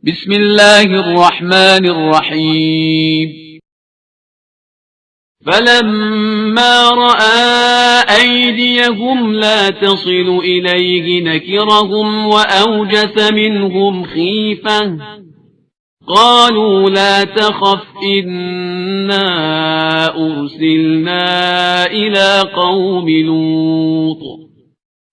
بسم اللہ الرحمن الرحیم فلما رأى أيديهم لا تصل إليه نكرهم وأوجس منهم خيفة قالوا لا تخف إنا أرسلنا إلى قوم لوط.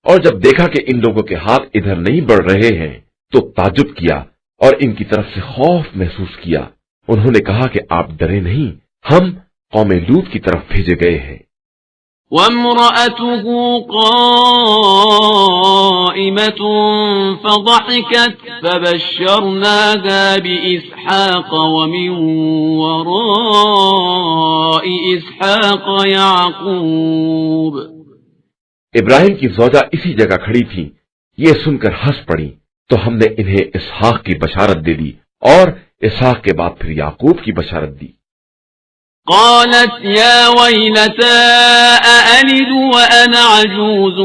اور جب دیکھا کہ ان لوگوں کے ہاتھ ادھر نہیں بڑھ رہے ہیں تو تعجب کیا اور ان کی طرف سے خوف محسوس کیا. انہوں نے کہا کہ آپ ڈرے نہیں، ہم قوم لوط کی طرف بھیجے گئے ہیں. وامرأته قائمة فضحكت فبشرناها بإسحاق ومن وراء إسحاق يعقوب. ابراہیم کی زوجہ اسی جگہ کھڑی تھی، یہ سن کر ہنس پڑی تو ہم نے انہیں اسحاق کی بشارت دے دی اور اسحاق کے بعد پھر یعقوب کی بشارت دی. قالت يا ويلتى أألد وأنا عجوز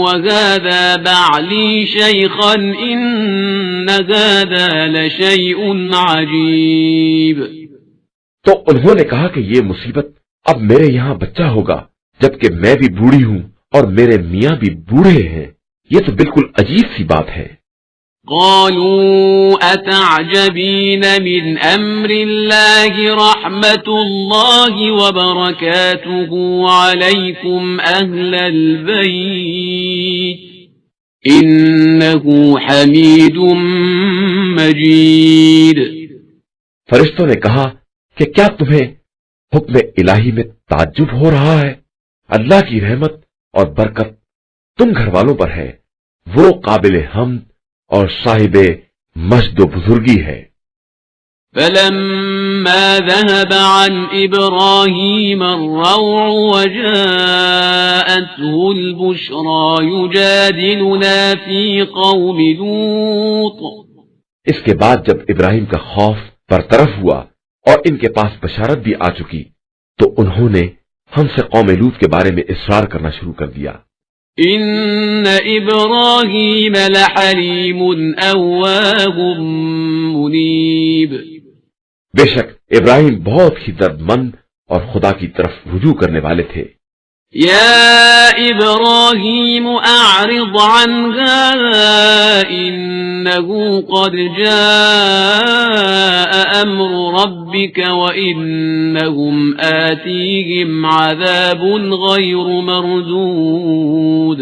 وهذا بعلي شيخا إن هذا لشيء عجيب. تو انہوں نے کہا کہ یہ مصیبت اب میرے یہاں بچہ ہوگا جبکہ میں بھی بوڑھی ہوں اور میرے میاں بھی بوڑھے ہیں، یہ تو بالکل عجیب سی بات ہے. قالوا أتعجبين من أمر الله رحمة الله وبركاته عليكم أهل البيت إنه حميد مجيد. فرشتوں نے کہا کہ کیا تمہیں حکم الہی میں تعجب ہو رہا ہے؟ اللہ کی رحمت اور برکت تم گھر والوں پر ہے، وہ قابل حمد اور صاحب مجد و بزرگی ہے. فلما ذهب عن إبراهيم الروع وجاءته البشرى يجادلنا في قوم لوط. اس کے بعد جب ابراہیم کا خوف برطرف ہوا اور ان کے پاس بشارت بھی آ چکی تو انہوں نے ہم سے قوم لوط کے بارے میں اصرار کرنا شروع کر دیا. ان ابراہیم لحلیم اواه منیب. بے شک ابراہیم بہت ہی درد مند اور خدا کی طرف رجوع کرنے والے تھے. یا ابراہیم اعرض عن هذا انه قد جاء امر ربك وانهم آتيهم عذاب غير مردود.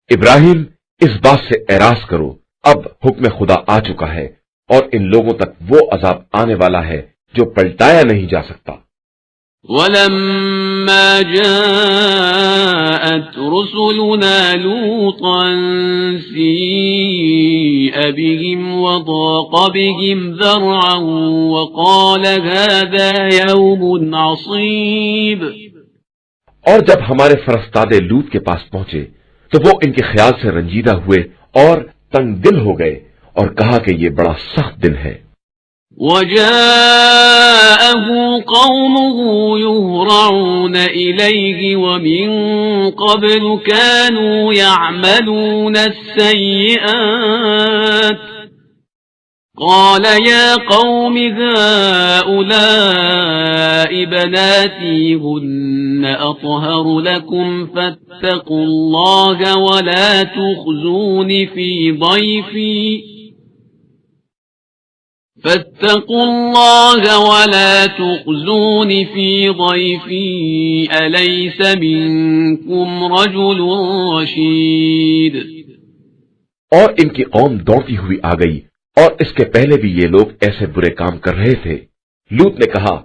ابراہیم اس بات سے اعراض کرو، اب حکم خدا آ چکا ہے اور ان لوگوں تک وہ عذاب آنے والا ہے جو پلٹایا نہیں جا سکتا. ولما جاءت رسلنا لوطا سيء بهم وضاق بهم ذرعا وقال هذا يوم عصيب. اور جب ہمارے فرستادے لوط کے پاس پہنچے تو وہ ان کے خیال سے رنجیدہ ہوئے اور تنگ دل ہو گئے اور کہا کہ یہ بڑا سخت دن ہے. وجاءه قومه يهرعون إليه ومن قبل كانوا يعملون السيئات قال يا قوم هؤلاء بناتي هن أطهر لكم فاتقوا الله ولا تخزون في ضيفي فاتقوا الله ولا تخزون في ضيفي أليس منكم رجل رشيد. اور ان کی قوم دوڑتی ہوئی آ گئی اور اس کے پہلے بھی یہ لوگ ایسے برے کام کر رہے تھے. لوط نے کہا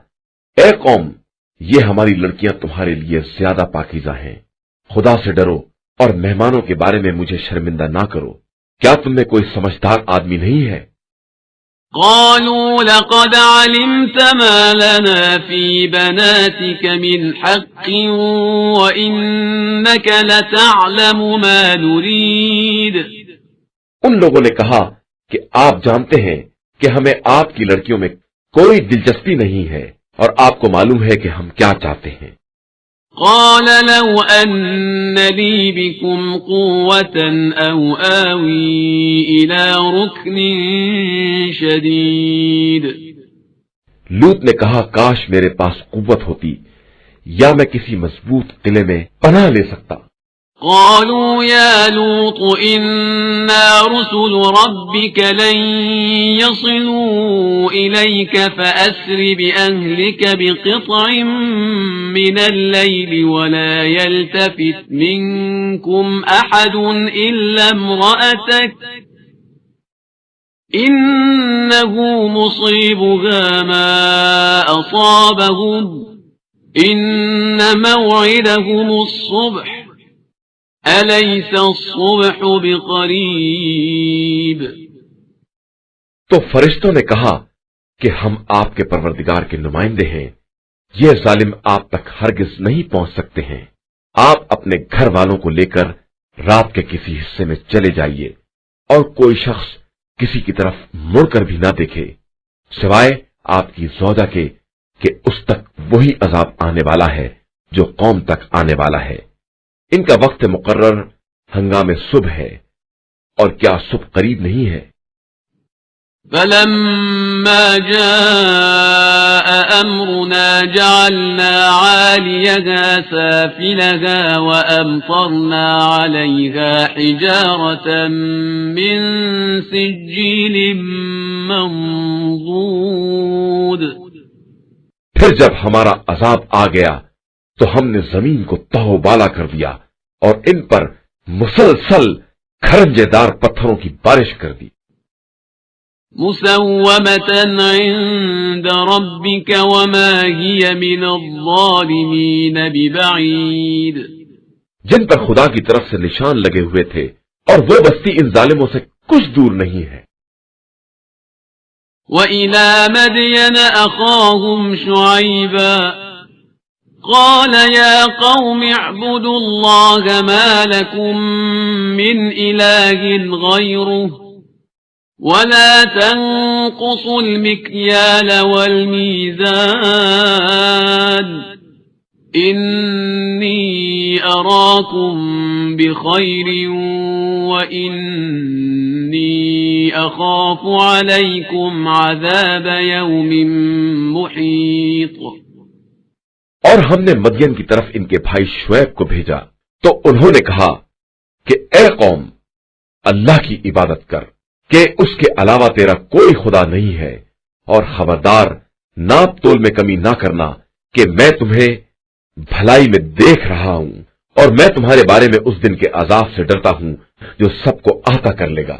اے قوم، یہ ہماری لڑکیاں تمہارے لیے زیادہ پاکیزہ ہیں، خدا سے ڈرو اور مہمانوں کے بارے میں مجھے شرمندہ نہ کرو. کیا تم میں کوئی سمجھدار آدمی نہیں ہے؟ قالوا لقد علمت ما لنا في بناتك من حق وإنك لتعلم ما نريد. ان لوگوں نے کہا کہ آپ جانتے ہیں کہ ہمیں آپ کی لڑکیوں میں کوئی دلچسپی نہیں ہے اور آپ کو معلوم ہے کہ ہم کیا چاہتے ہیں. قال لو أن لي بكم قوة أو آوي إلى ركن شديد. لوط نے کہا کاش میرے پاس قوت ہوتی یا میں کسی مضبوط قلعے میں پناہ لے سکتا. قالوا يا لوط إنا رسل ربك لن يصلوا إليك فأسر بأهلك بقطع من الليل ولا يلتفت منكم أحد إلا امرأتك إنه مصيبها ما أصابهم إن موعدهم الصبح أليس الصبح بقريب. تو فرشتوں نے کہا کہ ہم آپ کے پروردگار کے نمائندے ہیں، یہ ظالم آپ تک ہرگز نہیں پہنچ سکتے ہیں. آپ اپنے گھر والوں کو لے کر رات کے کسی حصے میں چلے جائیے اور کوئی شخص کسی کی طرف مڑ کر بھی نہ دیکھے سوائے آپ کی زوجہ کے کہ اس تک وہی عذاب آنے والا ہے جو قوم تک آنے والا ہے. ان کا وقت مقرر ہنگام صبح ہے اور کیا صبح قریب نہیں ہے. فلما جاء أمرنا جعلنا عاليها سافلها وأمطرنا عليها حجارة من سجيل منضود. پھر جب ہمارا عذاب آ گیا تو ہم نے زمین کو تہو بالا کر دیا اور ان پر مسلسل کھرنجے دار پتھروں کی بارش کر دی. مسومة عند ربك وما هي من الظالمين ببعيد. جن پر خدا کی طرف سے نشان لگے ہوئے تھے اور وہ بستی ان ظالموں سے کچھ دور نہیں ہے. وَإِلَى مَدْيَنَ أَخَاهُمْ شُعَيْبًا قال يا قوم اعبدوا الله ما لكم من إله غيره ولا تنقصوا المكيال والميزان إني أراكم بخير وإني أخاف عليكم عذاب يوم محيط. اور ہم نے مدین کی طرف ان کے بھائی شعیب کو بھیجا تو انہوں نے کہا کہ اے قوم اللہ کی عبادت کر کہ اس کے علاوہ تیرا کوئی خدا نہیں ہے، اور خبردار ناپ تول میں کمی نہ کرنا کہ میں تمہیں بھلائی میں دیکھ رہا ہوں اور میں تمہارے بارے میں اس دن کے عذاب سے ڈرتا ہوں جو سب کو احاطہ کر لے گا.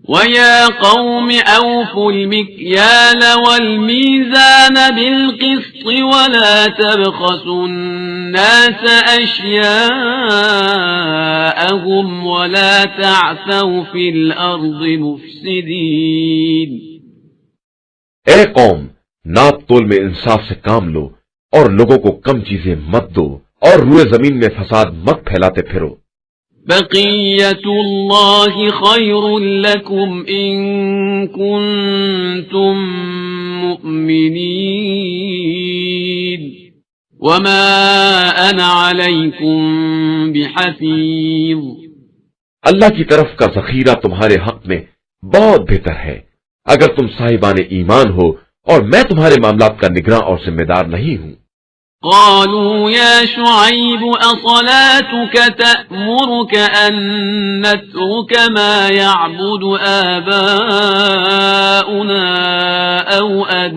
وَيَا قَوْمِ أَوْفُوا الْمِكْيَالَ وَالْمِيزَانَ بِالْقِسْطِ وَلَا تَبْخَسُوا النَّاسَ أَشْيَاءَهُمْ وَلَا تَعْثَوْا فِي الْأَرْضِ مُفْسِدِينَ. اے قوم ناپ تول میں انصاف سے کام لو اور لوگوں کو کم چیزیں مت دو اور روئے زمین میں فساد مت پھیلاتے پھرو. بقية الله خير لكم إن كنتم مؤمنين وما أنا عليكم بحفيظ. اللہ کی طرف کا ذخیرہ تمہارے حق میں بہت بہتر ہے اگر تم صاحبان ایمان ہو اور میں تمہارے معاملات کا نگراں اور ذمہ دار نہیں ہوں. قالوا يا شعيب أصلاتك تأمرك أن نترك ما يعبد آباؤنا أو أن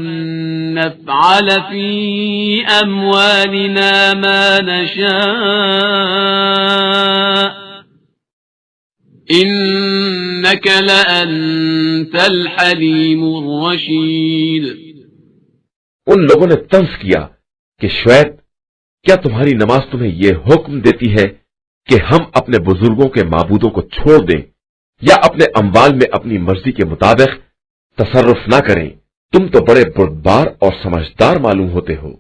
نفعل في أموالنا ما نشاء إنك لأنت الحليم الرشيد. ان لوگوں نے طنز کیا کہ شعیب کیا تمہاری نماز تمہیں یہ حکم دیتی ہے کہ ہم اپنے بزرگوں کے معبودوں کو چھوڑ دیں یا اپنے اموال میں اپنی مرضی کے مطابق تصرف نہ کریں؟ تم تو بڑے بردبار اور سمجھدار معلوم ہوتے ہو.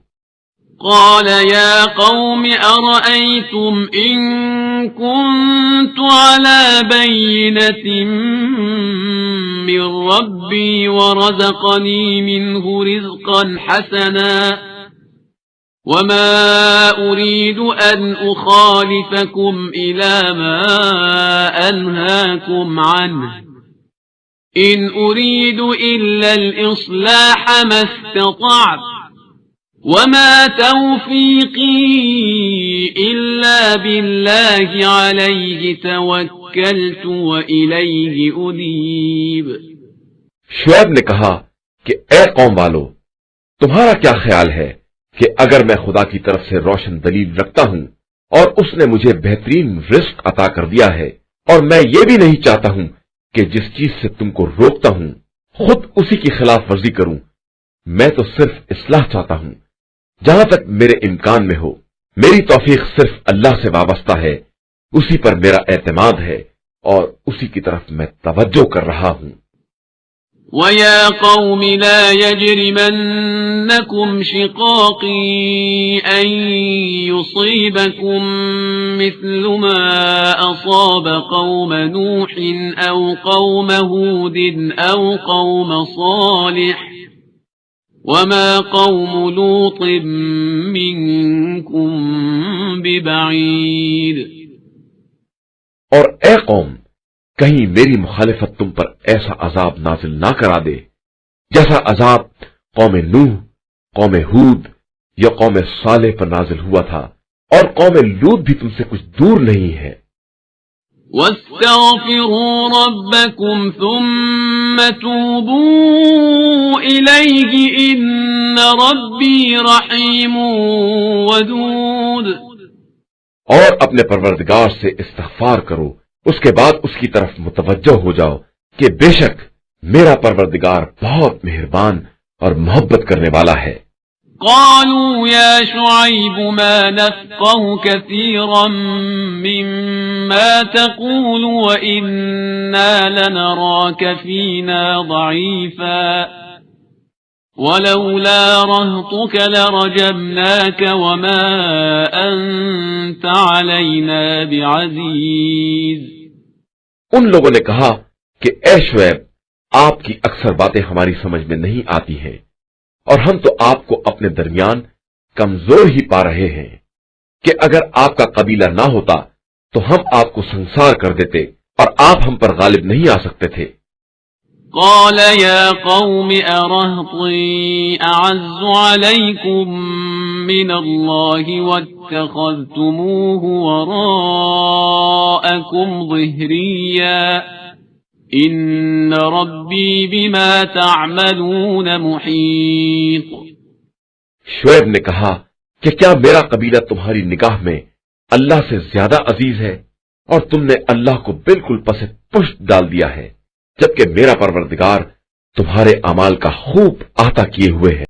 قال يا قوم أرأيتم إن كنت على بينة من ربي ورزقني منه رزقا حسنا وما أريد أن أخالفكم إلى ما أنهاكم عنه إن أريد إلا الإصلاح ما استطعت وما توفيقي إلا بالله عليه توكلت وإليه أنيب۔ شعیب نے کہا کہ اے قوم والو، تمہارا کیا خیال ہے کہ اگر میں خدا کی طرف سے روشن دلیل رکھتا ہوں اور اس نے مجھے بہترین رزق عطا کر دیا ہے، اور میں یہ بھی نہیں چاہتا ہوں کہ جس چیز سے تم کو روکتا ہوں خود اسی کی خلاف ورزی کروں، میں تو صرف اصلاح چاہتا ہوں جہاں تک میرے امکان میں ہو۔ میری توفیق صرف اللہ سے وابستہ ہے، اسی پر میرا اعتماد ہے اور اسی کی طرف میں توجہ کر رہا ہوں۔ وَيَا قَوْمِ لَا يَجْرِمَنَّكُمْ شِقَاقِي أَن يُصِيبَكُم مِّثْلُ مَا أَصَابَ قَوْمَ نُوحٍ أَوْ قَوْمَ هُودٍ أَوْ قَوْمَ صَالِحٍ وَمَا قَوْمُ لُوطٍ مِّنكُم بِبَعِيدٍ۔ اور اے قوم، کہیں میری مخالفت تم پر ایسا عذاب نازل نہ کرا دے جیسا عذاب قوم نوح، قوم ہود یا قوم صالح پر نازل ہوا تھا، اور قوم لوط بھی تم سے کچھ دور نہیں ہے۔ وَاسْتَغْفِرُوا رَبَّكُمْ ثُمَّ تُوبُوا إِلَيْهِ إِنَّ رَبِّي رَحِيمٌ وَدُودٌ۔ اور اپنے پروردگار سے استغفار کرو، اس کے بعد اس کی طرف متوجہ ہو جاؤ کہ بے شک میرا پروردگار بہت مہربان اور محبت کرنے والا ہے۔ قالوا يا شعيب ما نفقه كثيرا مما تقول وإنا لنراك فينا ضعيفا ولولا رهطك لرجمناك وما أنت علينا بعزيز۔ ان لوگوں نے کہا کہ اے شعیب، آپ کی اکثر باتیں ہماری سمجھ میں نہیں آتی ہیں اور ہم تو آپ کو اپنے درمیان کمزور ہی پا رہے ہیں کہ اگر آپ کا قبیلہ نہ ہوتا تو ہم آپ کو سنسار کر دیتے اور آپ ہم پر غالب نہیں آ سکتے تھے۔ قال يا قوم أرهطي أعز عليكم من الله واتخذتموه وراءكم ظهريا إن ربي بما تعملون محيط۔ شعیب نے کہا کہ کیا میرا قبیلہ تمہاری نگاہ میں اللہ سے زیادہ عزیز ہے اور تم نے اللہ کو بالکل پس پشت ڈال دیا ہے، جبکہ میرا پروردگار تمہارے اعمال کا خوب احاطہ کیے ہوئے ہے۔